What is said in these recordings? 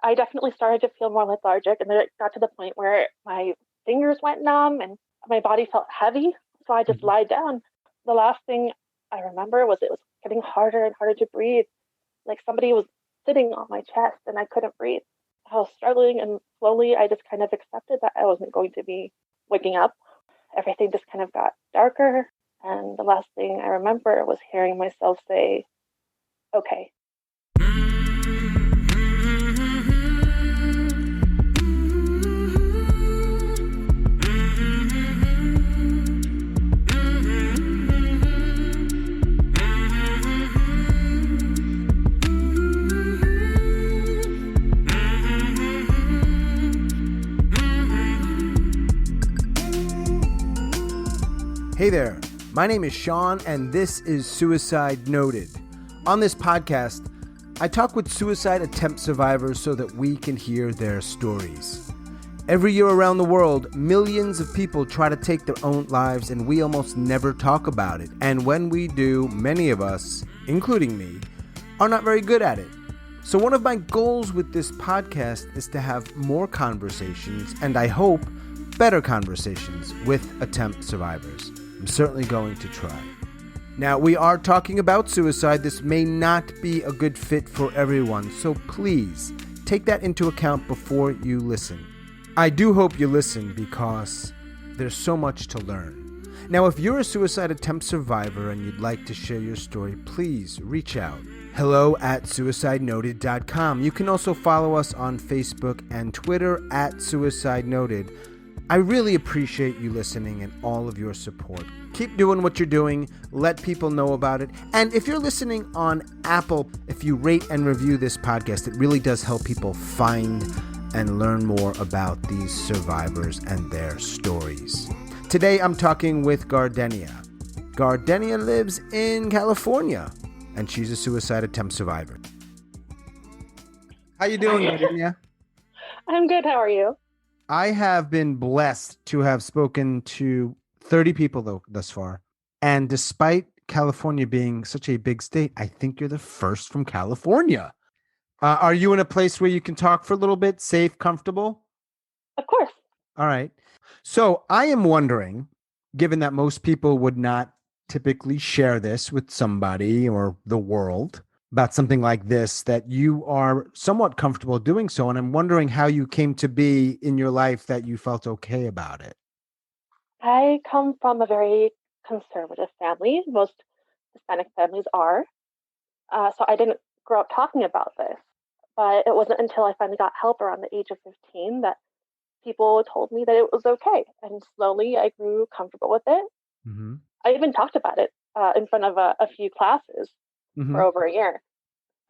I definitely started to feel more lethargic, and then it got to the point where my fingers went numb and my body felt heavy. So I just Mhm. lied down. The last thing I remember was it was getting harder and harder to breathe. Like somebody was sitting on my chest and I couldn't breathe. I was struggling, and slowly I just kind of accepted that I wasn't going to be waking up. Everything just kind of got darker. And the last thing I remember was hearing myself say, okay. Hey there, my name is Sean, and this is Suicide Noted. On this podcast, I talk with suicide attempt survivors so that we can hear their stories. Every year around the world, millions of people try to take their own lives, and we almost never talk about it. And when we do, many of us, including me, are not very good at it. So one of my goals with this podcast is to have more conversations, and I hope better conversations with attempt survivors. I'm certainly going to try. Now, we are talking about suicide. This may not be a good fit for everyone, so please take that into account before you listen. I do hope you listen because there's so much to learn. Now, if you're a suicide attempt survivor and you'd like to share your story, please reach out. hello@suicidenoted.com. You can also follow us on Facebook and Twitter @suicidenoted. I really appreciate you listening and all of your support. Keep doing what you're doing. Let people know about it. And if you're listening on Apple, if you rate and review this podcast, it really does help people find and learn more about these survivors and their stories. Today, I'm talking with Gardenia. Gardenia lives in California, and she's a suicide attempt survivor. How you doing, Gardenia? I'm good. How are you? I have been blessed to have spoken to 30 people thus far. And despite California being such a big state, I think you're the first from California. Are you in a place where you can talk for a little bit, safe, comfortable? Of course. All right. So I am wondering, given that most people would not typically share this with somebody or the world, about something like this, that you are somewhat comfortable doing so. And I'm wondering how you came to be in your life that you felt okay about it. I come from a very conservative family. Most Hispanic families are. So I didn't grow up talking about this. But it wasn't until I finally got help around the age of 15 that people told me that it was okay. And slowly I grew comfortable with it. Mm-hmm. I even talked about it in front of a few classes for over a year.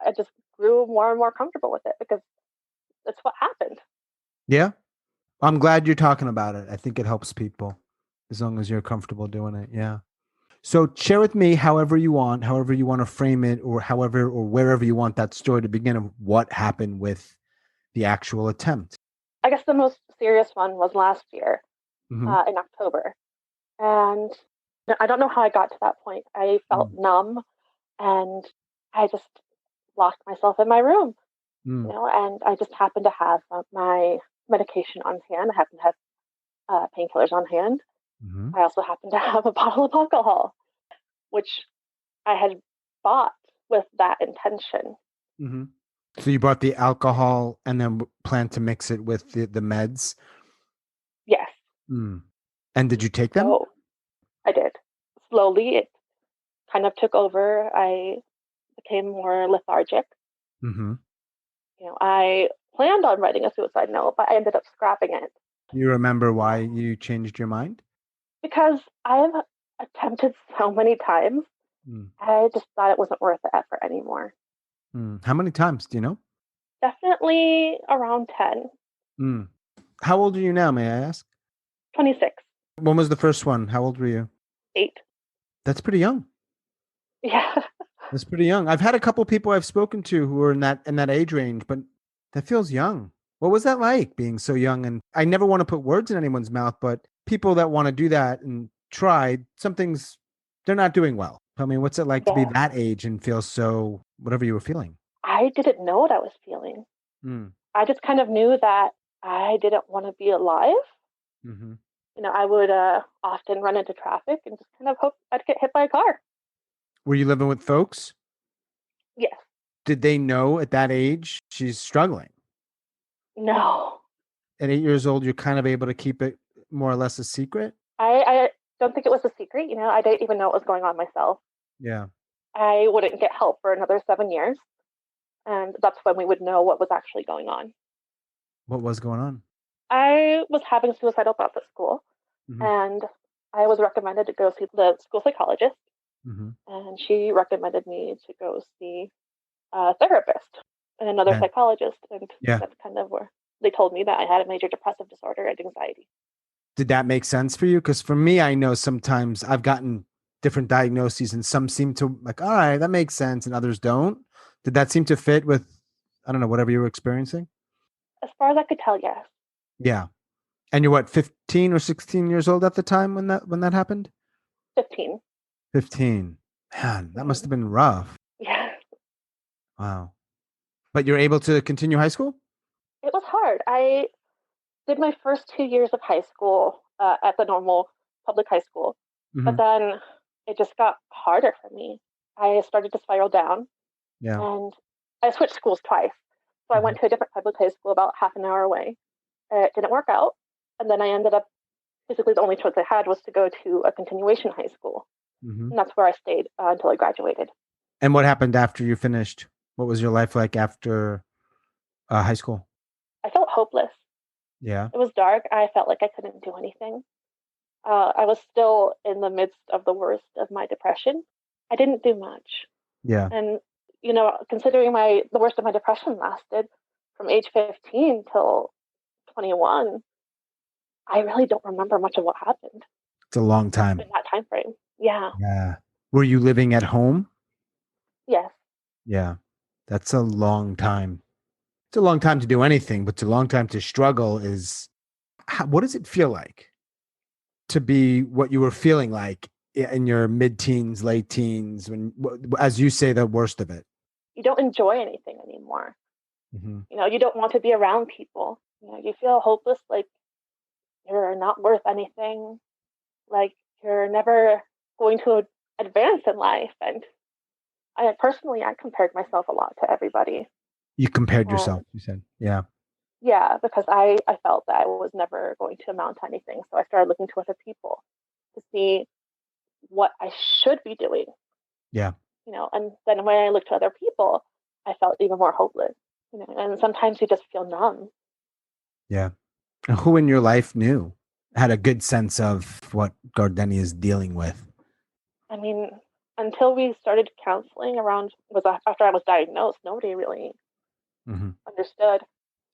I just grew more and more comfortable with it because that's what happened. Yeah. I'm glad you're talking about it. I think it helps people as long as you're comfortable doing it. Yeah. So share with me however you want to frame it, or however or wherever you want that story to begin, of what happened with the actual attempt. I guess the most serious one was last year Mm-hmm. in October. And I don't know how I got to that point. I felt numb and I just locked myself in my room, and I just happened to have my medication on hand. I happened to have painkillers on hand. Mm-hmm. I also happened to have a bottle of alcohol, which I had bought with that intention. Mm-hmm. So you bought the alcohol and then planned to mix it with the meds? Yes. Mm. And did you take them? So I did. Slowly, it kind of took over. I became more lethargic. Mm-hmm. I planned on writing a suicide note, but I ended up scrapping it. You remember why you changed your mind? Because I've attempted so many times, I just thought it wasn't worth the effort anymore. How many times, do you know? Definitely around 10. How old are you now, may I ask? 26. When was the first one? How old were you? 8. That's pretty young. Yeah. That's pretty young. I've had a couple people I've spoken to who are in that age range, but that feels young. What was that like, being so young? And I never want to put words in anyone's mouth, but people that want to do that and try, they're not doing well. I mean, what's it like to be that age and feel so, whatever you were feeling? I didn't know what I was feeling. I just kind of knew that I didn't want to be alive. Hmm. I would often run into traffic and just kind of hope I'd get hit by a car. Were you living with folks? Yes. Did they know at that age she's struggling? No. At 8 years old, you're kind of able to keep it more or less a secret. I don't think it was a secret. I didn't even know what was going on myself. Yeah. I wouldn't get help for another 7 years. And that's when we would know what was actually going on. What was going on? I was having suicidal thoughts at school, Hmm. and I was recommended to go see the school psychologist, Hmm. and she recommended me to go see a therapist and another Yeah. psychologist. And Yeah. that's kind of where they told me that I had a major depressive disorder and anxiety. Did that make sense for you? Because for me, I know sometimes I've gotten different diagnoses and some seem to like, all right, that makes sense, and others don't. Did that seem to fit with, I don't know, whatever you were experiencing? As far as I could tell, yes. Yeah. And you're what, 15 or 16 years old at the time when that happened? 15. 15. Man, that must Mm-hmm. have been rough. Yeah. Wow. But you're able to continue high school? It was hard. I did my first 2 years of high school at the normal public high school, but Hmm. then it just got harder for me. I started to spiral down, Yeah. and I switched schools twice. So I Hmm. went to a different public high school about half an hour away. It didn't work out. And then I ended up basically the only choice I had was to go to a continuation high school. Hmm. And that's where I stayed until I graduated. And what happened after you finished? What was your life like after high school? I felt hopeless. Yeah. It was dark. I felt like I couldn't do anything. I was still in the midst of the worst of my depression. I didn't do much. Yeah. And, considering the worst of my depression lasted from age 15 till 21, I really don't remember much of what happened It's a long in time. that time frame. Yeah. Yeah. Were you living at home? Yes. Yeah. That's a long time. It's a long time to do anything, but it's a long time to struggle what does it feel like to be what you were feeling like in your mid-teens, late teens, when, as you say, the worst of it? You don't enjoy anything anymore. Hmm. You don't want to be around people. You feel hopeless, like you're not worth anything, like you're never going to advance in life. And I compared myself a lot to everybody. You compared yourself, And you said. Yeah. yeah, because I felt that I was never going to amount to anything. So I started looking to other people to see what I should be doing, Yeah. and then when I looked to other people, I felt even more hopeless, and sometimes you just feel numb. Yeah. And who in your life knew, had a good sense of what Gardenia is dealing with? I mean, until we started counseling around was after I was diagnosed, nobody really Hmm. understood.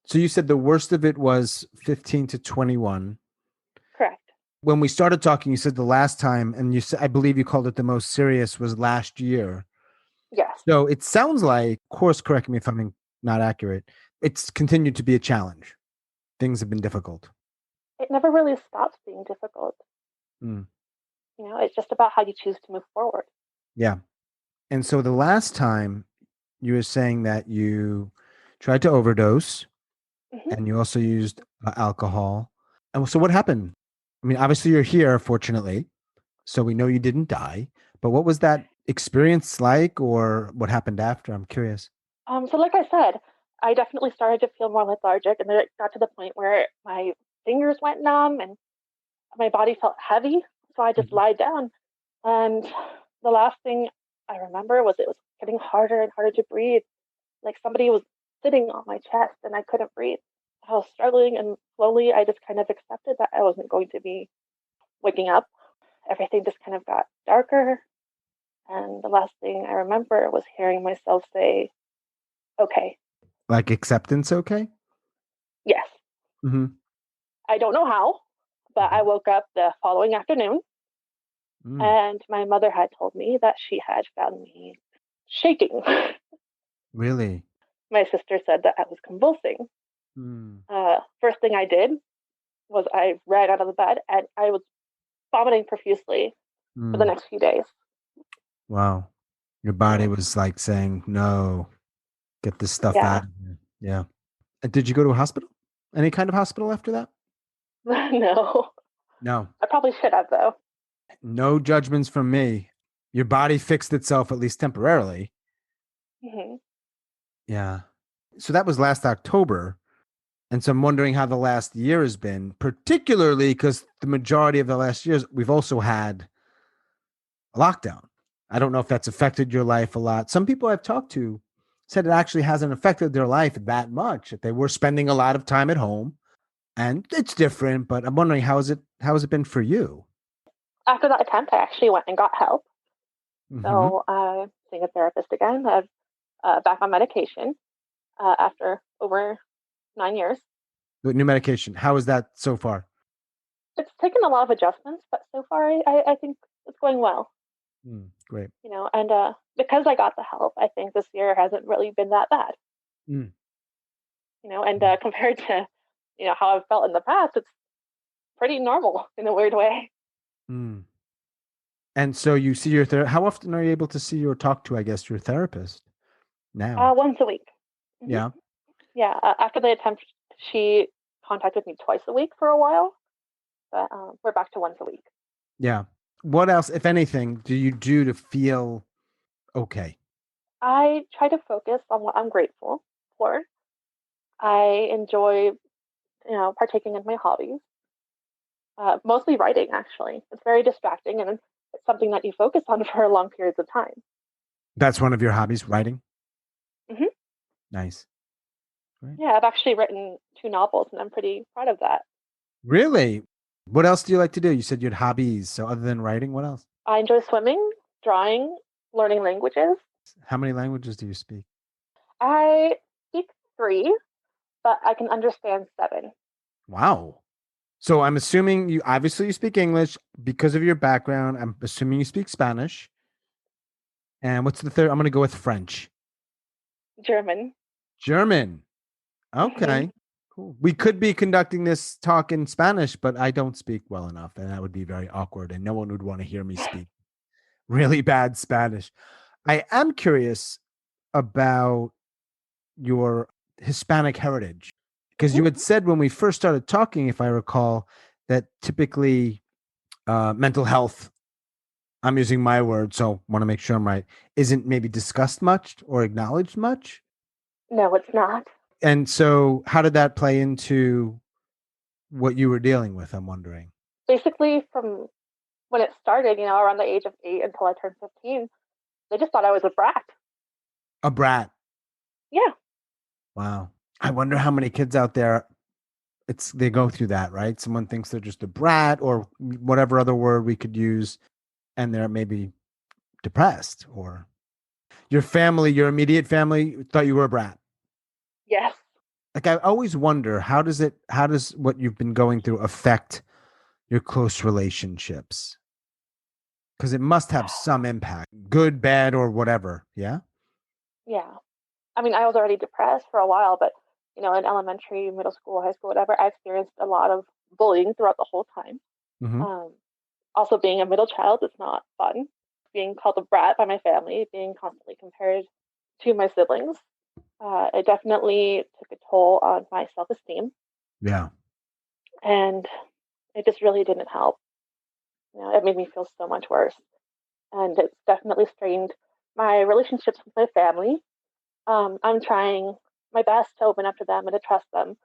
So you said the worst of it was 15 to 21. Correct. When we started talking, you said the last time, and you said, I believe you called it the most serious was last year. Yes. So it sounds like, course correct me if I'm not accurate, it's continued to be a challenge. Things have been difficult. It never really stops being difficult. Mm, It's just about how you choose to move forward. yeah. And so the last time you were saying that you tried to overdose Hmm. and you also used alcohol. And so what happened? I mean, obviously you're here, fortunately. So we know you didn't die. But what was that experience like, or what happened after? I'm curious. So, like I said, I definitely started to feel more lethargic, and then it got to the point where my fingers went numb and my body felt heavy. So I just Mhm. lied down. And the last thing I remember was it was getting harder and harder to breathe. Like somebody was sitting on my chest and I couldn't breathe. I was struggling, and slowly I just kind of accepted that I wasn't going to be waking up. Everything just kind of got darker. And the last thing I remember was hearing myself say, okay, Like acceptance, okay? yes. Hmm. I don't know how, but I woke up the following afternoon, Mm, and my mother had told me that she had found me shaking. really? My sister said that I was convulsing. Mm, First thing I did was I ran out of the bed and I was vomiting profusely for the mm. next few days. Wow. Your body was like saying, no, get this stuff Yeah. out of here. Yeah. Did you go to a hospital? Any kind of hospital after that? No, No. I probably should have though. No judgments from me. Your body fixed itself at least temporarily. Hmm. Yeah. So that was last October. And so I'm wondering how the last year has been, particularly because the majority of the last years, we've also had a lockdown. I don't know if that's affected your life a lot. Some people I've talked to said it actually hasn't affected their life that much, that they were spending a lot of time at home and it's different, but I'm wondering how has it been for you? After that attempt, I actually went and got help. Mm-hmm. So I'm seeing a therapist again. I'm back on medication after over 9 years. With new medication, how is that so far? It's taken a lot of adjustments, but so far I think it's going well. Great. And because I got the help, I think this year hasn't really been that bad. Mm, And compared to how I've felt in the past, it's pretty normal in a weird way. mm. And so you see your therapist. How often are you able to see or talk to, I guess, your therapist now? Once a week. Hmm. Yeah. Yeah. After the attempt, she contacted me twice a week for a while, but we're back to once a week. Yeah. What else, if anything, do you do to feel okay? I try to focus on what I'm grateful for. I enjoy, partaking in my hobbies, mostly writing, actually. It's very distracting and it's something that you focus on for long periods of time. That's one of your hobbies, writing? Hmm. Nice. Right. Yeah, I've actually written two novels and I'm pretty proud of that. Really? What else do you like to do? You said you had hobbies. So other than writing, what else? I enjoy swimming, drawing, learning languages. How many languages do you speak? I speak three, but I can understand seven. Wow. So I'm assuming you obviously you speak English because of your background. I'm assuming you speak Spanish. And what's the third? I'm going to go with French. German. German. Hmm. Okay. Cool. We could be conducting this talk in Spanish, but I don't speak well enough, and that would be very awkward, and no one would want to hear me speak really bad Spanish. I am curious about your Hispanic heritage because Hmm. you had said when we first started talking, if I recall, that typically mental health, I'm using my word, so want to make sure I'm right, isn't maybe discussed much or acknowledged much. No, it's not. And so, how did that play into what you were dealing with? I'm wondering. Basically, from when it started, around the age of 8 until I turned 15, they just thought I was a brat. A brat. Yeah. Wow. I wonder how many kids out there they go through that, right? Someone thinks they're just a brat or whatever other word we could use, and they're maybe depressed or your family, your immediate family thought you were a brat. Yes. Like I always wonder how does what you've been going through affect your close relationships? Because it must have some impact, good, bad, or whatever. Yeah. Yeah. I mean, I was already depressed for a while, but in elementary, middle school, high school, whatever, I experienced a lot of bullying throughout the whole time. Hmm. Um, Also, being a middle child is not fun. Being called a brat by my family, being constantly compared to my siblings, it definitely took a toll on my self esteem, Yeah. and it just really didn't help. It made me feel so much worse, and it's definitely strained my relationships with my family. I'm trying my best to open up to them and to trust them.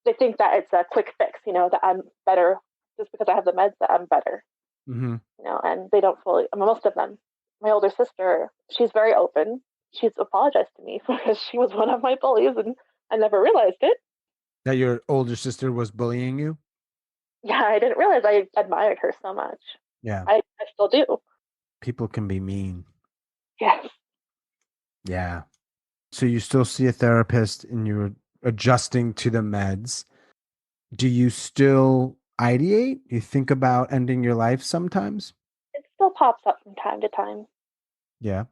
They think that it's a quick fix, that I'm better just because I have the meds, that I'm better, Hmm. and they don't fully, most of them. My older sister, she's very open. She's apologized to me because she was one of my bullies and I never realized it. That your older sister was bullying you. Yeah, I didn't realize I admired her so much. Yeah. I still do. People can be mean. Yes. Yeah. So you still see a therapist and you're adjusting to the meds. Do you still ideate? You think about ending your life sometimes? It still pops up from time to time. Yeah.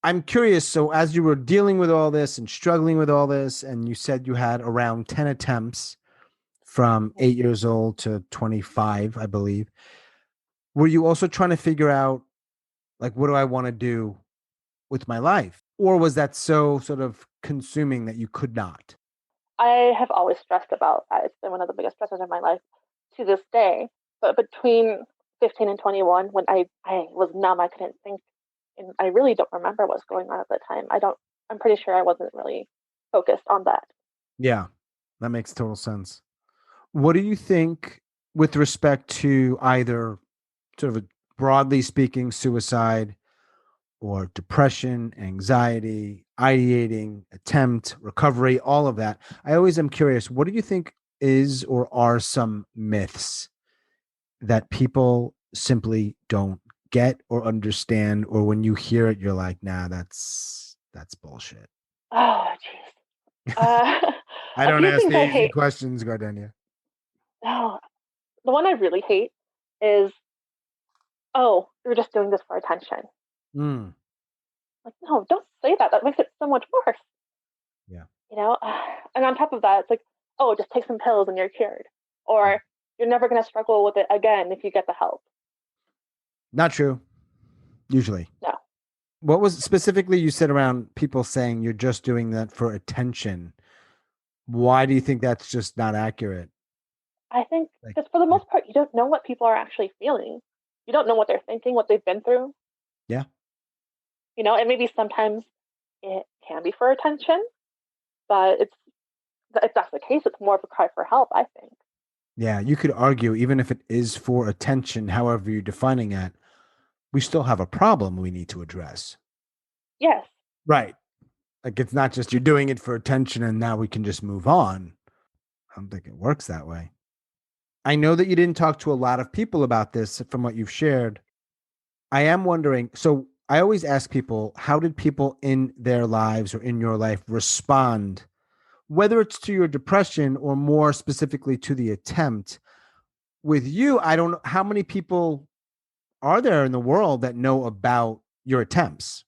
I'm curious. So, as you were dealing with all this and struggling with all this, and you said you had around 10 attempts from 8 years old to 25, I believe, were you also trying to figure out, like, what do I want to do with my life? Or was that so sort of consuming that you could not? I have always stressed about that. It's been one of the biggest stressors in my life to this day. But between 15 and 21, when I was numb, I couldn't think, and I really don't remember what's going on at the time. I'm pretty sure I wasn't really focused on that. Yeah, that makes total sense. What do you think with respect to either sort of a, broadly speaking, suicide or depression, anxiety, ideating, attempt, recovery, all of that? I always am curious, what do you think is or are some myths that people simply don't get or understand, or when you hear it, you're like, nah, that's bullshit. Oh, jeez. Uh, I a don't few ask things the I easy hate. questions, Gardenia. Oh, the one I really hate is, oh, you're just doing this for attention. Mm, Like, no, don't say that. That makes it so much worse. yeah. You know. And on top of that, it's like, oh, just take some pills and you're cured, Yeah. or you're never going to struggle with it again if you get the help. Not true, usually. No, What was specifically you said around people saying you're just doing that for attention? Why do you think that's just not accurate? I think Like, because for the most part, you don't know what people are actually feeling. You don't know what they're thinking, what they've been through. yeah, And maybe sometimes it can be for attention, but if that's the case, it's more of a cry for help, I think. yeah, you could argue even if it is for attention, however you're defining it, we still have a problem we need to address. Yes. Right. Like it's not just you're doing it for attention and now we can just move on. I don't think it works that way. I know that you didn't talk to a lot of people about this from what you've shared. I am wondering, so I always ask people, how did people in their lives or in your life respond, whether it's to your depression or more specifically to the attempt? With you, I don't know how many people are there in the world that know about your attempts.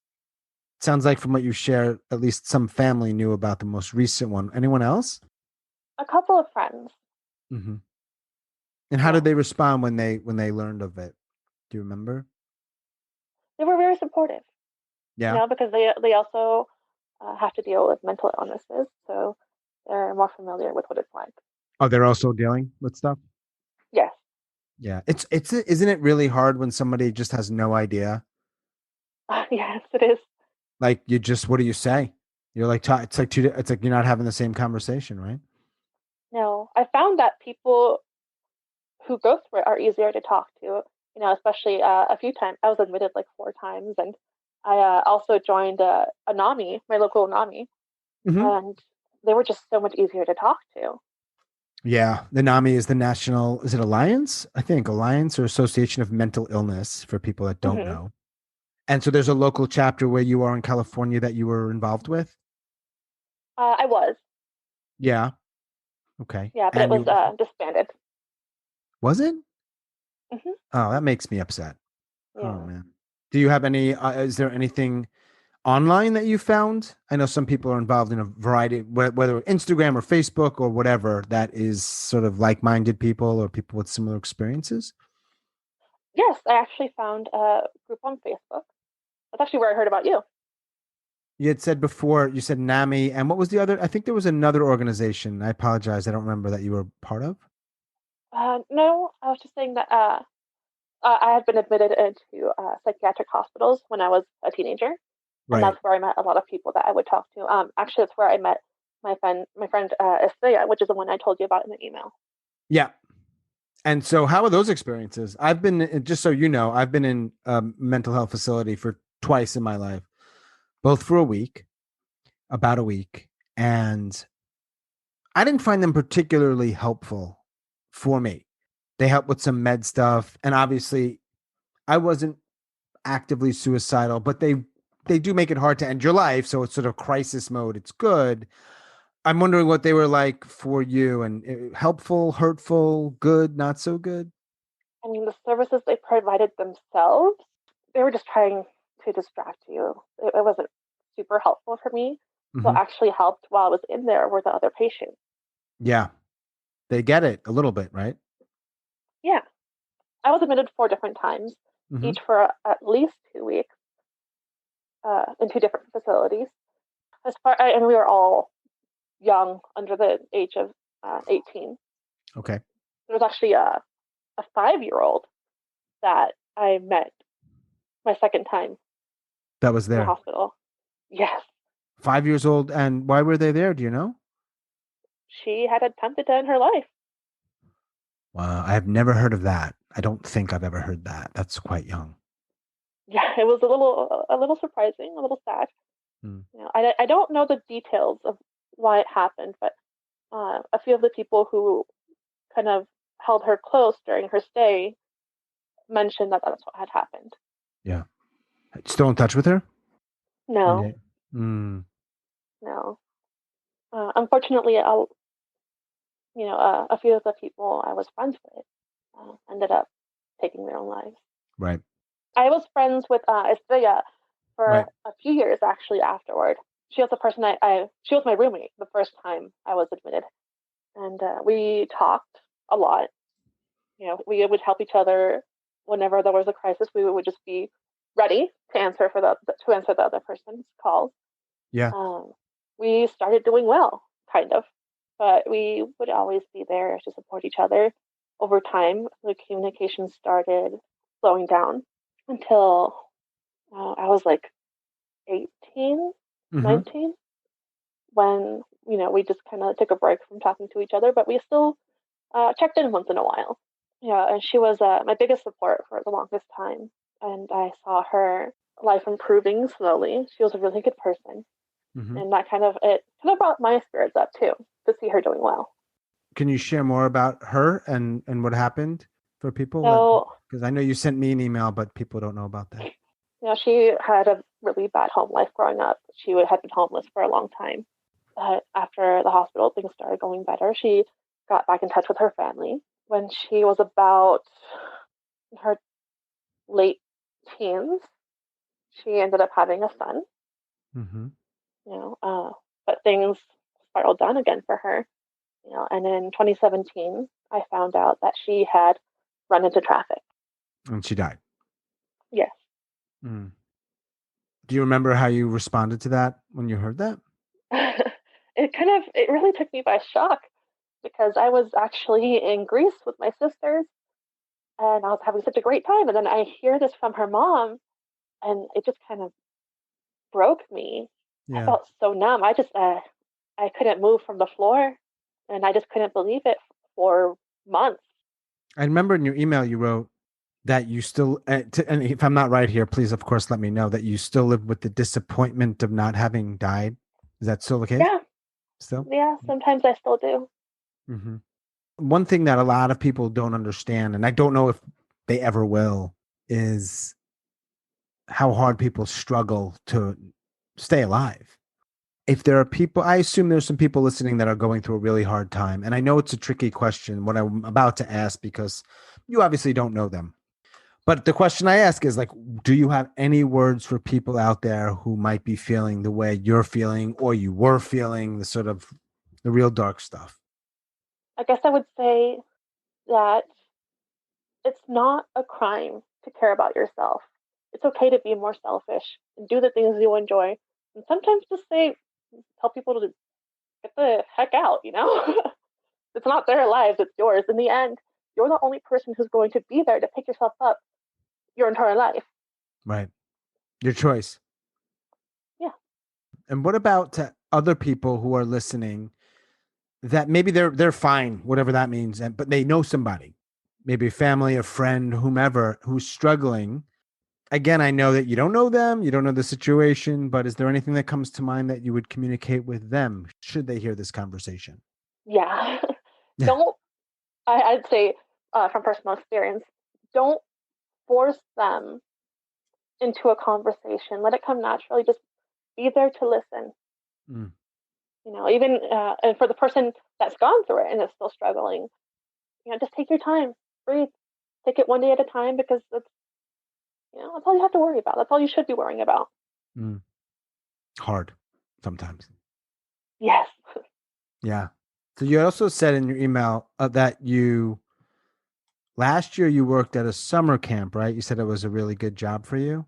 Sounds like from what you shared, at least some family knew about the most recent one. Anyone else? A couple of friends. Mm-hmm. And how did Yeah. they respond when they learned of it? Do you remember? They were very supportive, Yeah. because they also have to deal with mental illnesses, so they're more familiar with what it's like. Oh, they're also dealing with stuff. Yes. Yeah, it's isn't it really hard when somebody just has no idea? Yes, it is. Like you just, what do you say? You're like, it's like two, it's like you're not having the same conversation, right? No, I found that people who go through it are easier to talk to. Especially a few times. I was admitted like 4 times, and I also joined a NAMI, my local NAMI, Hmm. and they were just so much easier to talk to. Yeah, the NAMI is the National, is it Alliance? I think Alliance or Association of Mental Illness for people that don't Hmm. know. And so there's a local chapter where you are in California that you were involved with. I was, Yeah. Okay. yeah, but it And was you also, disbanded. was it? Hmm. Oh, that makes me upset. Oh Yeah. man. Do you have any? Is there anything online that you found? I know some people are involved in a variety, whether Instagram or Facebook or whatever, that is sort of like-minded people or people with similar experiences. Yes, I actually found a group on Facebook. That's actually where I heard about you. You had said before, you said NAMI, and what was the other? I think there was another organization. I apologize, I don't remember that you were part of. No, I was just saying that I had been admitted into psychiatric hospitals when I was a teenager, and Right. that's where I met a lot of people that I would talk to. Actually, that's where I met my friend Estrella, which is the one I told you about in the email. Yeah. And so, how are those experiences? I've been, just so you know, I've been in a mental health facility for twice in my life, both for a week, about a week. And I didn't find them particularly helpful for me. They help with some med stuff. And obviously, I wasn't actively suicidal, but they do make it hard to end your life. So it's sort of crisis mode. It's good. I'm wondering what they were like for you and helpful, hurtful, good, not so good. I mean, the services they provided themselves, they were just trying to distract you. It wasn't super helpful for me. What Hmm. actually helped while I was in there were the other patients. Yeah. They get it a little bit, right? Yeah, I was admitted 4 different times, Hmm. each for at least 2 weeks, in 2 different facilities. And we were all young, under the age of 18. Okay. There was actually a 5-year-old that I met my second time That was in the there. hospital. Yes, 5 years old. And why were they there? Do you know? she had attempted to end her life. Wow. I have never heard of that. I don't think I've ever heard that. That's quite young. Yeah, it was a little surprising, a little sad. Hmm. I don't know the details of why it happened, but a few of the people who kind of held her close during her stay mentioned that that's what had happened. Yeah. Still in touch with her? No, Yeah. Mm, no. Unfortunately, a few of the people I was friends with ended up taking their own lives. right. I was friends with Estrella Right. for a few years actually afterward. She was the person she was my roommate the first time I was admitted, and we talked a lot. We would help each other whenever there was a crisis. We would just be ready to answer the other person's calls. Yeah. Um, we started doing well, kind of, but we would always be there to support each other. Over time, the communication started slowing down until I was like 18, Mm-hmm. 19, when we just kind of took a break from talking to each other, but we still checked in once in a while. Yeah, and she was my biggest support for the longest time, and I saw her life improving slowly. She was a really good person, Mm-hmm. and that kind of brought my spirits up too, to see her doing well. Can you share more about her and what happened for people? Like, So, because I know you sent me an email, but people don't know about that. she had a really bad home life growing up. Had been homeless for a long time. But after the hospital, things started going better. She got back in touch with her family. When she was about in her late teens, she ended up having a son. Mm-hmm. You know, but things spiraled down again for her. And in 2017, I found out that she had run into traffic. And she died. Yes. Mm. Do you remember how you responded to that when you heard that? It really took me by shock because I was actually in Greece with my sisters and I was having such a great time. And then I hear this from her mom and it just kind of broke me. I Yeah. felt so numb. I couldn't move from the floor and I just couldn't believe it for months. I remember in your email you wrote that you still, and if I'm not right here, please, of course, let me know that you still live with the disappointment of not having died. Is that still the case? Yeah, Still? yeah, sometimes I still do. Hmm. One thing that a lot of people don't understand, and I don't know if they ever will, is how hard people struggle to stay alive. If there are people, I assume there's some people listening that are going through a really hard time. And I know it's a tricky question, what I'm about to ask, because you obviously don't know them. But the question I ask is like, do you have any words for people out there who might be feeling the way you're feeling or you were feeling, the sort of the real dark stuff? I guess I would say that it's not a crime to care about yourself. It's okay to be more selfish and do the things you enjoy. And sometimes just tell people to get the heck out. It's not their lives, it's yours. In the end, you're the only person who's going to be there to pick yourself up your entire life. Right. Your choice. Yeah. And what about to other people who are listening that maybe they're fine, whatever that means, and but they know somebody, maybe a family, a friend, whomever, who's struggling. Again, I know that you don't know them, you don't know the situation, but is there anything that comes to mind that you would communicate with them should they hear this conversation? Yeah. Yeah. don't, I'd say from personal experience, don't force them into a conversation. Let it come naturally. Just be there to listen. Mm, Even and for the person that's gone through it and is still struggling, just take your time, breathe, take it one day at a time because that's all you have to worry about. That's all you should be worrying about. mm. Hard sometimes. Yes. Yeah. So you also said in your email that you last year you worked at a summer camp, right? You said it was a really good job for you.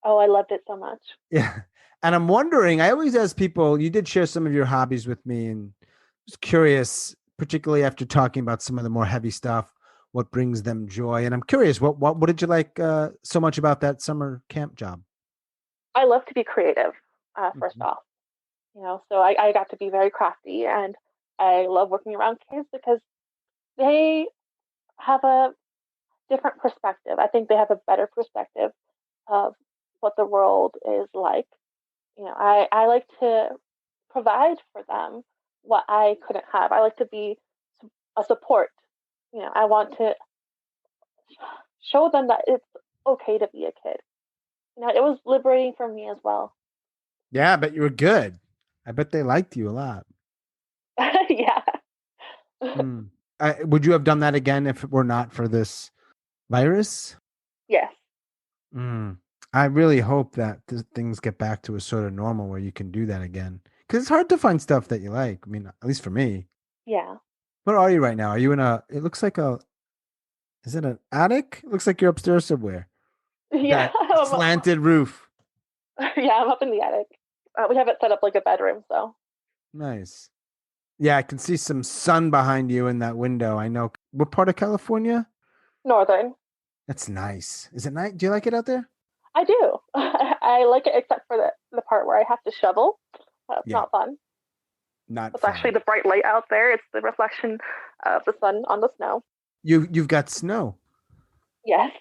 Oh, I loved it so much. Yeah. And I'm wondering, I always ask people, you did share some of your hobbies with me, and I was curious, particularly after talking about some of the more heavy stuff, what brings them joy. And I'm curious, what did you like so much about that summer camp job? I love to be creative, first Mhm. off. So I got to be very crafty, and I love working around kids because they have a different perspective. I think they have a better perspective of what the world is like. I like to provide for them what I couldn't have. I like to be a support. I want to show them that it's okay to be a kid. It was liberating for me as well. Yeah, I bet you were good. I bet they liked you a lot. Yeah. Hmm. Would you have done that again if it were not for this virus? Yes. Mm. I really hope that things get back to a sort of normal where you can do that again. Because it's hard to find stuff that you like. I mean, at least for me. Yeah. What are you right now? Are you in it looks like is it an attic? It looks like you're upstairs somewhere. Yeah. That slanted roof. Yeah, I'm up in the attic. We have it set up like a bedroom, so Nice. Yeah, I can see some sun behind you in that window. I know. What part of California? northern. That's nice. Is it nice? Do you like it out there? I do. I like it except for the part where I have to shovel. That's Yeah, not fun. not It's actually fun. the bright light out there. It's the reflection of the sun on the snow. You've got snow. Yes.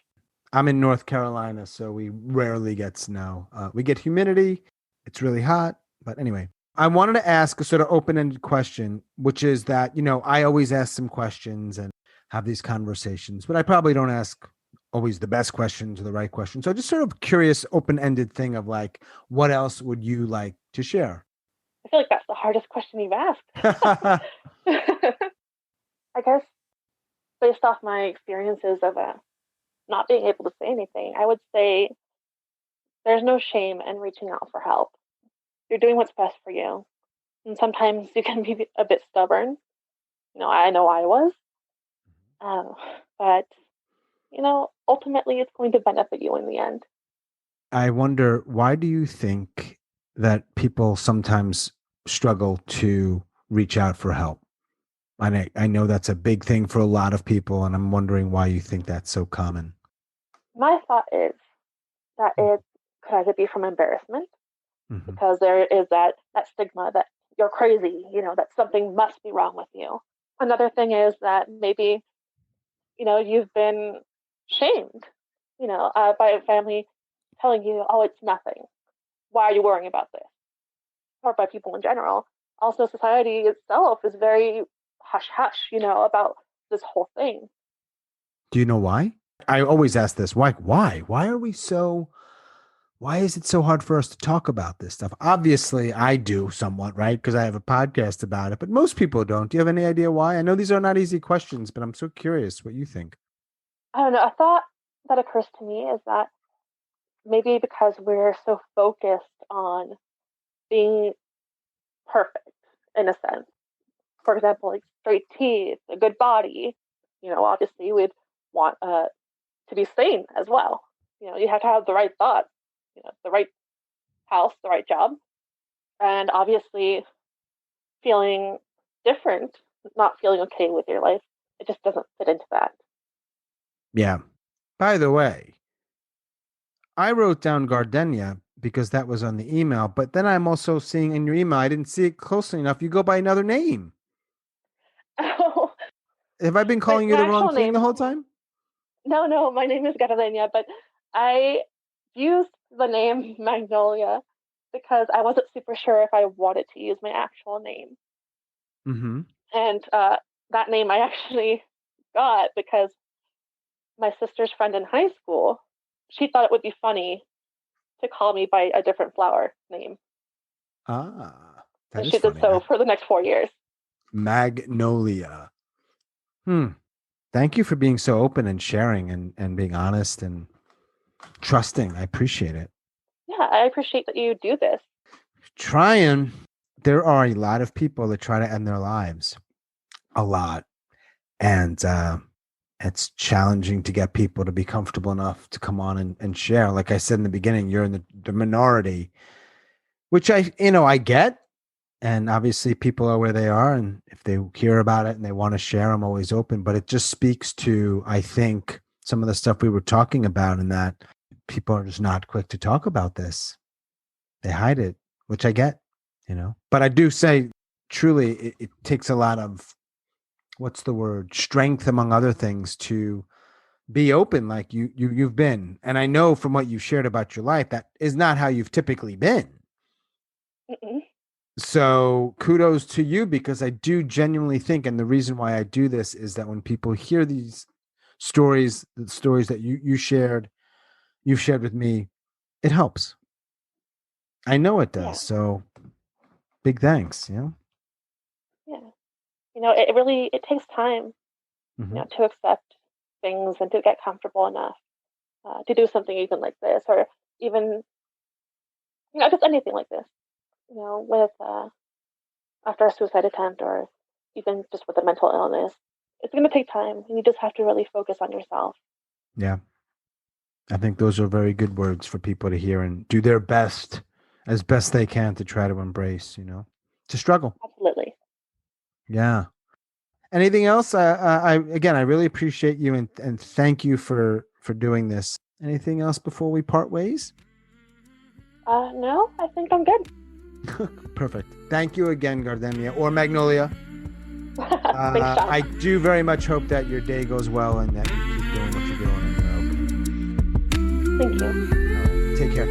I'm in North Carolina, so we rarely get snow. We get humidity. It's really hot. But anyway, I wanted to ask a sort of open ended question, which is that, I always ask some questions and have these conversations, but I probably don't ask always the best questions or the right questions. So just sort of curious, open ended thing of like, what else would you like to share? I feel like that's the hardest question you've asked. I guess based off my experiences of not being able to say anything, I would say there's no shame in reaching out for help. You're doing what's best for you. And sometimes you can be a bit stubborn. I know I was. Um, but ultimately it's going to benefit you in the end. I wonder, why do you think that people sometimes struggle to reach out for help? I know that's a big thing for a lot of people, and I'm wondering why you think that's so common. My thought is that it could either be from embarrassment, Mm-hmm. because there is that stigma that you're crazy, that something must be wrong with you. Another thing is that maybe, you've been shamed, by a family telling you, oh, it's nothing. Why are you worrying about this? Or by people in general. Also, society itself is very hush hush, about this whole thing. Do you know why? I always ask this. Why? Why is it so hard for us to talk about this stuff? Obviously, I do somewhat, right? Because I have a podcast about it, but most people don't. Do you have any idea why? I know these are not easy questions, but I'm so curious what you think. I don't know. A thought that occurs to me is that maybe because we're so focused on being perfect in a sense. For example, like straight teeth, a good body. Obviously we'd want to be sane as well. You have to have the right thoughts, the right house, the right job, and obviously feeling different, not feeling okay with your life, it just doesn't fit into that. Yeah. By the way, I wrote down Gardenia because that was on the email, but then I'm also seeing in your email, I didn't see it closely enough. You go by another name. Oh, Have I been my, calling you my the wrong actual thing the name, whole time? no, my name is Gardenia, but I used the name Magnolia because I wasn't super sure if I wanted to use my actual name. Mm-hmm. And that name I actually got because my sister's friend in high school, she thought it would be funny to call me by a different flower name. Ah, that And is she did funny. so for the next 4 years. Magnolia. Hmm. Thank you for being so open and sharing and being honest and trusting. I appreciate it. Yeah, I appreciate that you do this. Trying. There are a lot of people that try to end their lives. A lot. And It's challenging to get people to be comfortable enough to come on and share. Like I said in the beginning, you're in the minority, which I get. And obviously people are where they are. And if they hear about it and they want to share, I'm always open. But it just speaks to, I think, some of the stuff we were talking about, and that people are just not quick to talk about this. They hide it, which I get, But I do say, truly, it takes a lot of, what's the word, strength, among other things, to be open like you've been. And I know from what you've shared about your life, that is not how you've typically been. Mm-mm. So kudos to you, because I do genuinely think, and the reason why I do this is that when people hear these stories, the stories that you've shared with me, it helps. I know it does. Yeah, So big thanks. yeah. It takes time, Mm-hmm. to accept things and to get comfortable enough to do something even like this, or even, just anything like this. With after a suicide attempt, or even just with a mental illness, it's going to take time, and you just have to really focus on yourself. Yeah. I think those are very good words for people to hear and do their best, as best they can, to try to embrace, to struggle. Absolutely. Yeah. Anything else? I really appreciate you, and thank you for doing this. Anything else before we part ways? No, I think I'm good. Perfect. Thank you again, Gardenia or Magnolia. Thanks, Sean. I do very much hope that your day goes well and that you keep doing what you're doing and Thank you. you're okay. All right. Take care.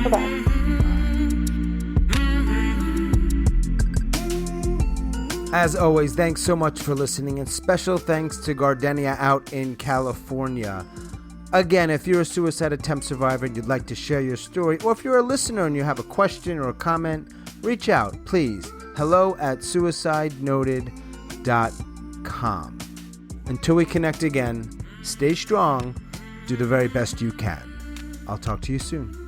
Bye-bye. As always, thanks so much for listening, and special thanks to Gardenia out in California. Again, if you're a suicide attempt survivor and you'd like to share your story, or if you're a listener and you have a question or a comment, reach out, please. hello@suicidenoted.com. Until we connect again, stay strong, do the very best you can. I'll talk to you soon.